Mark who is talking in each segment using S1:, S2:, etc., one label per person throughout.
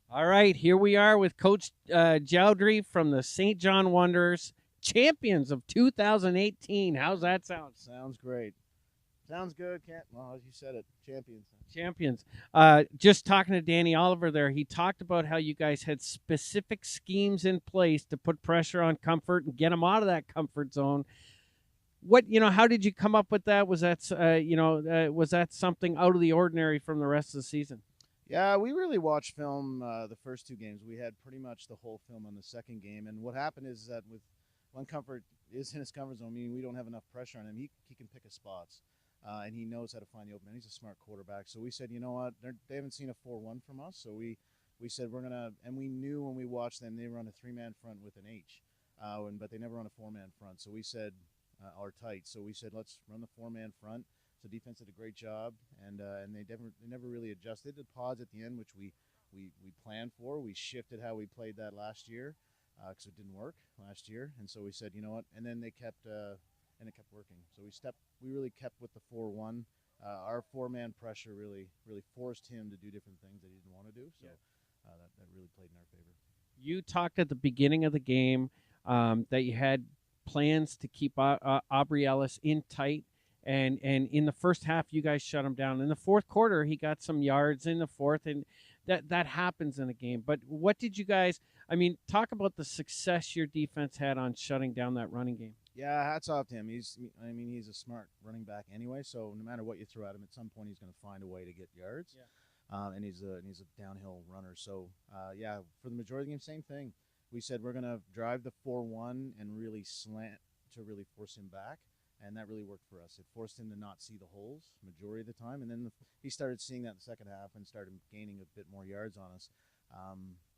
S1: All right, here we are with Coach Joudry from the St. John Wanderers, champions of 2018. How's that sound?
S2: Sounds great. Sounds good. Can't. Well, as you said it, champions.
S1: Champions. Just talking to Danny Oliver there, he talked about how you guys had specific schemes in place to put pressure on Comfort and get them out of that comfort zone. How did you come up with that? Was that something out of the ordinary from the rest of the season?
S2: Yeah, we really watched film the first two games. We had pretty much the whole film on the second game. And what happened is that with when Comfort is in his comfort zone, meaning we don't have enough pressure on him, he can pick his spots. And he knows how to find the open. He's a smart quarterback. So we said, you know what? They haven't seen a 4-1 from us. So we said we're going to, and we knew when we watched them, they run a three-man front with an H. But they never run a four-man front. So we said, are tight. So we said, let's run the four-man front. So defense did a great job, and they never really adjusted the pods at the end, which we planned for. We shifted how we played that last year because it didn't work last year, and so we said, you know what? And then they kept and it kept working. So we really kept with the 4-1. Our four-man pressure really forced him to do different things that he didn't want to do. So that really played in our favor.
S1: You talked at the beginning of the game that you had plans to keep Aubrey Ellis in tight. And in the first half, you guys shut him down. In the fourth quarter, he got some yards in the fourth, and that happens in a game. But what did you guys? I mean, talk about the success your defense had on shutting down that running game.
S2: Yeah, hats off to him. He's a smart running back anyway. So no matter what you throw at him, at some point he's going to find a way to get yards. Yeah. And he's a downhill runner. So yeah, for the majority of the game, same thing. We said we're going to drive the 4-1 and really slant to really force him back. And that really worked for us. It forced him to not see the holes majority of the time, and then he started seeing that in the second half and started gaining a bit more yards on us.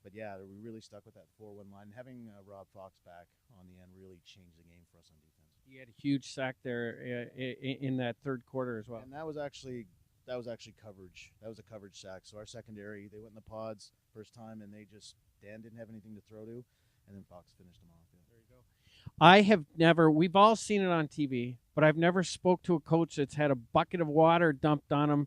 S2: But yeah, we really stuck with that 4-1 line. Having Rob Fox back on the end really changed the game for us on defense.
S1: He had a huge sack there in that third quarter as well.
S2: And that was actually coverage. That was a coverage sack. So our secondary, they went in the pods first time, and Dan didn't have anything to throw to, and then Fox finished them off. Yeah.
S1: There you go. I have never. We've all seen it on TV, but I've never spoke to a coach that's had a bucket of water dumped on him.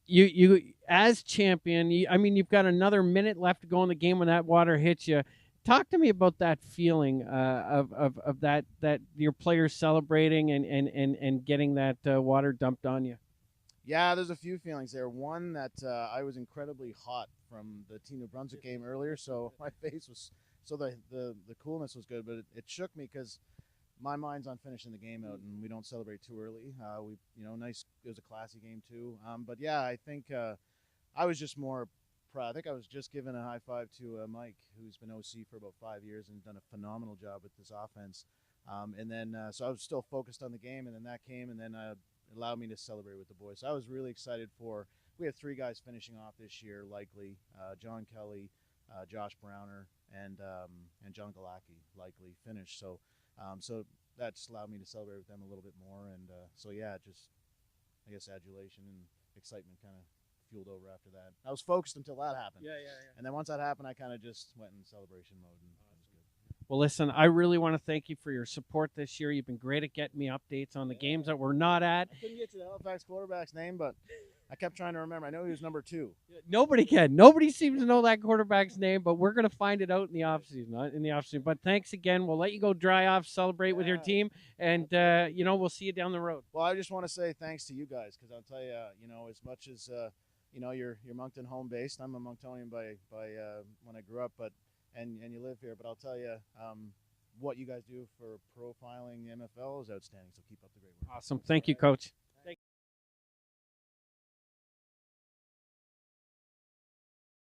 S1: You as champion. You've got another minute left to go in the game when that water hits you. Talk to me about that feeling of that your players celebrating and getting that water dumped on you.
S2: Yeah, there's a few feelings there. One, that I was incredibly hot from the Team New Brunswick game earlier, so my face was so the coolness was good, but it shook me because my mind's on finishing the game out, and we don't celebrate too early. Nice. It was a classy game too. But yeah, I think I was just more proud. I think I was just giving a high five to Mike, who's been OC for about 5 years and done a phenomenal job with this offense. So I was still focused on the game, and then that came, and then it allowed me to celebrate with the boys. So I was really excited for. We have 3 guys finishing off this year, likely John Kelly, Josh Browner, and John Galacki likely finish. So that just allowed me to celebrate with them a little bit more. And I guess adulation and excitement kind of fueled over after that. I was focused until that happened.
S1: Yeah.
S2: And then once that happened, I kind of just went in celebration mode, and that was good.
S1: Well, listen, I really want to thank you for your support this year. You've been great at getting me updates on the games that we're not at.
S2: I couldn't get to the Halifax quarterback's name, but I kept trying to remember. I know he was number 2.
S1: Nobody can. Nobody seems to know that quarterback's name, but we're going to find it out in the offseason. But thanks again. We'll let you go dry off, celebrate with your team, and we'll see you down the road.
S2: Well, I just want to say thanks to you guys, because I'll tell you, as much as you're Moncton home based. I'm a Monctonian by when I grew up, and you live here. But I'll tell you, what you guys do for profiling the MFL is outstanding. So keep up the great work.
S1: Awesome. Thank you, Coach.